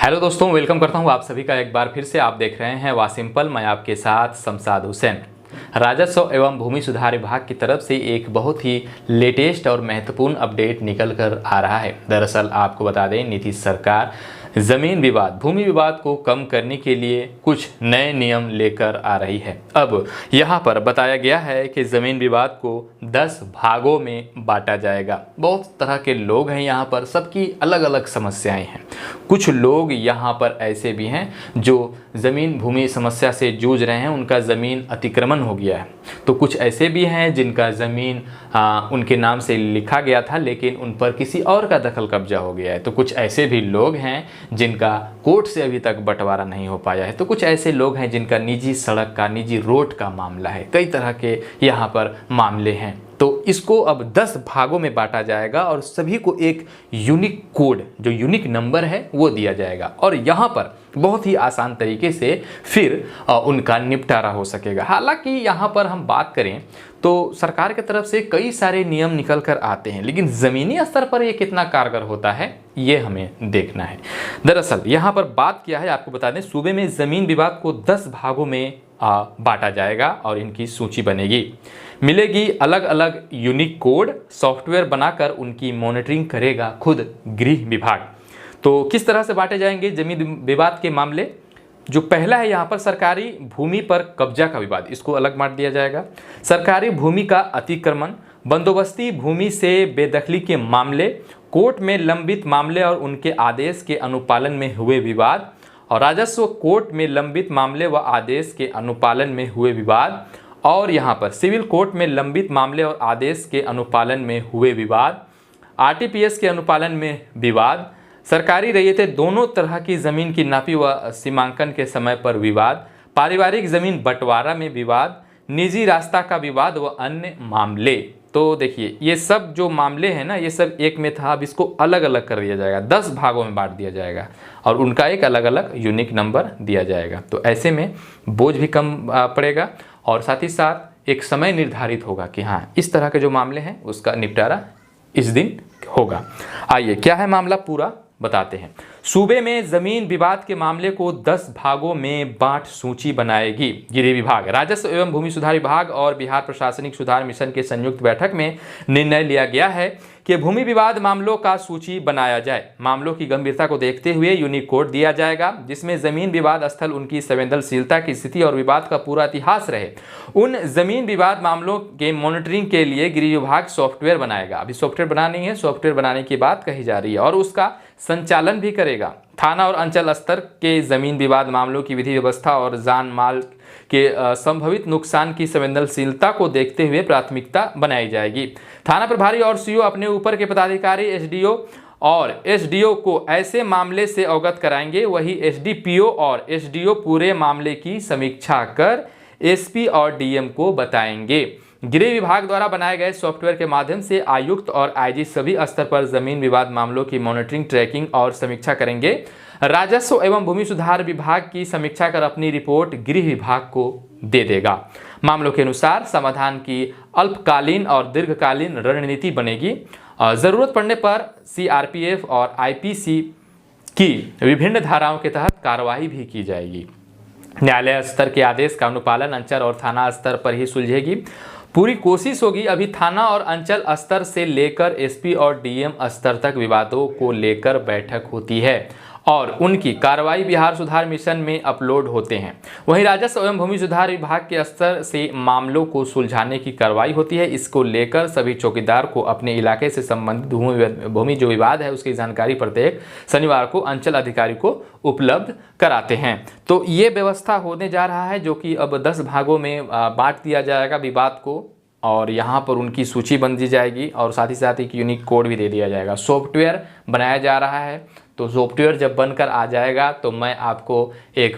Hello दोस्तों, welcome करता हूं आप सभी का एक बार फिर से। आप देख रहे हैं वासिम्पल, मैं आपके साथ शमशाद हुसैन। राजस्व एवं भूमि सुधार विभाग की तरफ से एक बहुत ही लेटेस्ट और महत्वपूर्ण अपडेट निकल कर आ रहा है। दरअसल आपको बता दें, नीतीश सरकार जमीन विवाद, भूमि विवाद को कम करने के लिए कुछ नए नियम लेकर आ रही है। अब यहाँ पर बताया गया है कि जमीन विवाद को 10 भागों में बांटा जाएगा। बहुत तरह के लोग हैं यहाँ पर, सबकी अलग अलग समस्याएं हैं। कुछ लोग यहाँ पर ऐसे भी हैं जो ज़मीन भूमि समस्या से जूझ रहे हैं, उनका ज़मीन अतिक्रमण हो गया है। तो कुछ ऐसे भी हैं जिनका ज़मीन उनके नाम से लिखा गया था, लेकिन उन पर किसी और का दखल कब्जा हो गया है। तो कुछ ऐसे भी लोग हैं जिनका कोर्ट से अभी तक बंटवारा नहीं हो पाया है। तो कुछ ऐसे लोग हैं जिनका निजी सड़क का, निजी रोड का मामला है। कई तरह के यहाँ पर मामले हैं। तो इसको अब 10 भागों में बांटा जाएगा और सभी को एक यूनिक कोड, जो यूनिक नंबर है, वो दिया जाएगा। और यहाँ पर बहुत ही आसान तरीके से फिर उनका निपटारा हो सकेगा। हालांकि यहाँ पर हम बात करें तो सरकार की तरफ से कई सारे नियम निकल कर आते हैं, लेकिन ज़मीनी स्तर पर ये कितना कारगर होता है, ये हमें देखना है। दरअसल यहाँ पर बात किया है, आपको बता दें, सूबे में ज़मीन विवाद को 10 भागों में बांटा जाएगा और इनकी सूची बनेगी। मिलेगी अलग अलग यूनिक कोड, सॉफ्टवेयर बनाकर उनकी मॉनिटरिंग करेगा खुद गृह विभाग। तो किस तरह से बांटे जाएंगे जमीन विवाद के मामले? जो पहला है यहाँ पर सरकारी भूमि पर कब्जा का विवाद, इसको अलग बांट दिया जाएगा। सरकारी भूमि का अतिक्रमण, बंदोबस्ती भूमि से बेदखली के मामले, कोर्ट में लंबित मामले और उनके आदेश के अनुपालन में हुए विवाद, और राजस्व कोर्ट में लंबित मामले व आदेश के अनुपालन में हुए विवाद, और यहाँ पर सिविल कोर्ट में लंबित मामले और आदेश के अनुपालन में हुए विवाद, आरटीपीएस के अनुपालन में विवाद, सरकारी रैयतें दोनों तरह की ज़मीन की नापी व सीमांकन के समय पर विवाद, पारिवारिक ज़मीन बंटवारा में विवाद, निजी रास्ता का विवाद व अन्य मामले। तो देखिए, ये सब जो मामले हैं ना, ये सब एक में था। अब इसको अलग अलग कर दिया जाएगा, 10 भागों में बांट दिया जाएगा और उनका एक अलग अलग यूनिक नंबर दिया जाएगा। तो ऐसे में बोझ भी कम पड़ेगा और साथ ही साथ एक समय निर्धारित होगा कि हाँ, इस तरह के जो मामले हैं उसका निपटारा इस दिन होगा। आइए, क्या है मामला पूरा बताते हैं। सूबे में जमीन विवाद के मामले को 10 भागों में बांट सूची बनाएगी गृह विभाग। राजस्व एवं भूमि सुधार विभाग और बिहार प्रशासनिक सुधार मिशन के संयुक्त बैठक में निर्णय लिया गया है कि भूमि विवाद मामलों का सूची बनाया जाए। मामलों की गंभीरता को देखते हुए यूनिक कोड दिया जाएगा, जिसमें जमीन विवाद स्थल, उनकी संवेदनशीलता की स्थिति और विवाद का पूरा इतिहास रहे। उन जमीन विवाद मामलों के मॉनिटरिंग के लिए गृह विभाग सॉफ्टवेयर बनाएगा। अभी सॉफ्टवेयर बना नहीं है, सॉफ्टवेयर बनाने की बात कही जा रही है और उसका संचालन भी करेगा। थाना और अंचल स्तर के जमीन विवाद मामलों की विधि व्यवस्था और जान माल के संभावित नुकसान की संवेदनशीलता को देखते हुए प्राथमिकता बनाई जाएगी। थाना प्रभारी और सीओ अपने ऊपर के पदाधिकारी एसडीओ और एसडीओ को ऐसे मामले से अवगत कराएंगे। वही एसडीपीओ और एसडीओ पूरे मामले की समीक्षा कर एसपी और डीएम को बताएंगे। गृह विभाग द्वारा बनाए गए सॉफ्टवेयर के माध्यम से आयुक्त और आईजी सभी स्तर पर जमीन विवाद मामलों की मॉनिटरिंग, ट्रैकिंग और समीक्षा करेंगे। राजस्व एवं भूमि सुधार विभाग की समीक्षा कर अपनी रिपोर्ट गृह विभाग को दे देगा। मामलों के अनुसार समाधान की अल्पकालीन और दीर्घकालीन रणनीति बनेगी। जरूरत पड़ने पर सीआरपीएफ और आईपीसी की विभिन्न धाराओं के तहत कार्रवाई भी की जाएगी। न्यायालय स्तर के आदेश का अनुपालन अंचल और थाना स्तर पर ही सुलझेगी। पूरी कोशिश होगी। अभी थाना और अंचल स्तर से लेकर एसपी और डीएम स्तर तक विवादों को लेकर बैठक होती है और उनकी कार्रवाई बिहार सुधार मिशन में अपलोड होते हैं। वहीं राजस्व एवं भूमि सुधार विभाग के स्तर से मामलों को सुलझाने की कार्रवाई होती है। इसको लेकर सभी चौकीदार को अपने इलाके से संबंधित भूमि जो विवाद है उसकी जानकारी प्रत्येक शनिवार को अंचल अधिकारी को उपलब्ध कराते हैं। तो ये व्यवस्था होने जा रहा है, जो कि अब 10 भागों में बांट दिया जाएगा विवाद को और यहाँ पर उनकी सूची बन दी जाएगी और साथ ही साथ एक यूनिक कोड भी दे दिया जाएगा। सॉफ्टवेयर बनाया जा रहा है, तो सॉफ्टवेयर जब बनकर आ जाएगा तो मैं आपको एक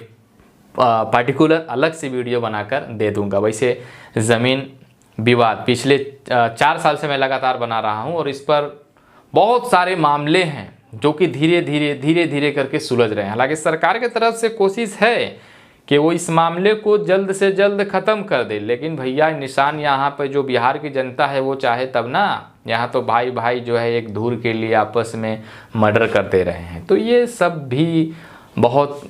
पार्टिकुलर अलग से वीडियो बनाकर दे दूंगा। वैसे ज़मीन विवाद पिछले 4 साल से मैं लगातार बना रहा हूं और इस पर बहुत सारे मामले हैं जो कि धीरे धीरे करके सुलझ रहे हैं। हालांकि सरकार की तरफ से कोशिश है कि वो इस मामले को जल्द से जल्द ख़त्म कर दे, लेकिन भैया निशान यहाँ पर जो बिहार की जनता है वो चाहे तब ना। यहाँ तो भाई जो है एक धूर के लिए आपस में मर्डर करते रहे हैं। तो ये सब भी बहुत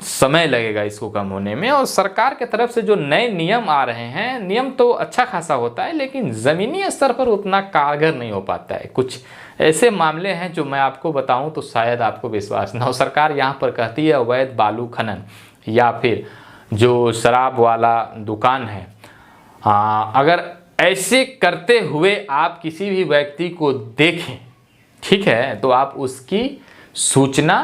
समय लगेगा इसको कम होने में। और सरकार के तरफ से जो नए नियम आ रहे हैं, नियम तो अच्छा खासा होता है लेकिन ज़मीनी स्तर पर उतना कारगर नहीं हो पाता है। कुछ ऐसे मामले हैं जो मैं आपको बताऊं तो शायद आपको विश्वास ना हो। सरकार यहाँ पर कहती है अवैध बालू खनन या फिर जो शराब वाला दुकान है, अगर ऐसे करते हुए आप किसी भी व्यक्ति को देखें, ठीक है, तो आप उसकी सूचना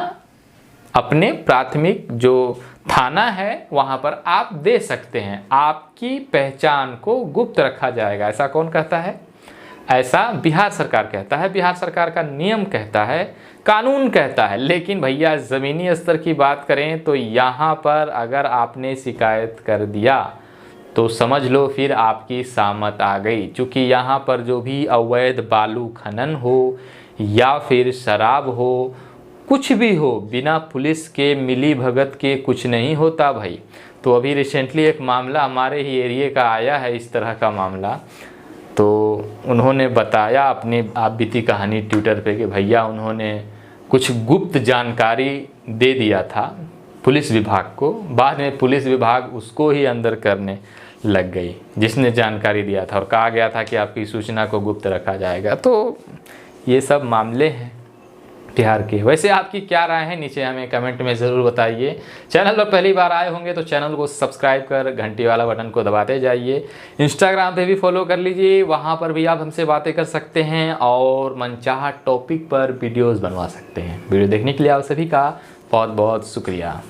अपने प्राथमिक जो थाना है वहाँ पर आप दे सकते हैं। आपकी पहचान को गुप्त रखा जाएगा। ऐसा कौन कहता है? ऐसा बिहार सरकार कहता है, बिहार सरकार का नियम कहता है, कानून कहता है। लेकिन भैया ज़मीनी स्तर की बात करें तो यहाँ पर अगर आपने शिकायत कर दिया तो समझ लो फिर आपकी शामत आ गई। क्योंकि यहाँ पर जो भी अवैध बालू खनन हो या फिर शराब हो, कुछ भी हो, बिना पुलिस के मिली भगत के कुछ नहीं होता भाई। तो अभी रिसेंटली एक मामला हमारे ही एरिया का आया है, इस तरह का मामला। तो उन्होंने बताया अपनी आप बीती कहानी ट्विटर पे कि भैया उन्होंने कुछ गुप्त जानकारी दे दिया था पुलिस विभाग को, बाद में पुलिस विभाग उसको ही अंदर करने लग गई जिसने जानकारी दिया था, और कहा गया था कि आपकी सूचना को गुप्त रखा जाएगा। तो ये सब मामले हैं बिहार के। वैसे आपकी क्या राय है नीचे हमें कमेंट में ज़रूर बताइए। चैनल पर पहली बार आए होंगे तो चैनल को सब्सक्राइब कर घंटी वाला बटन को दबाते जाइए। इंस्टाग्राम पे भी फॉलो कर लीजिए, वहाँ पर भी आप हमसे बातें कर सकते हैं और मनचाहा टॉपिक पर वीडियोज़ बनवा सकते हैं। वीडियो देखने के लिए आप सभी का बहुत बहुत शुक्रिया।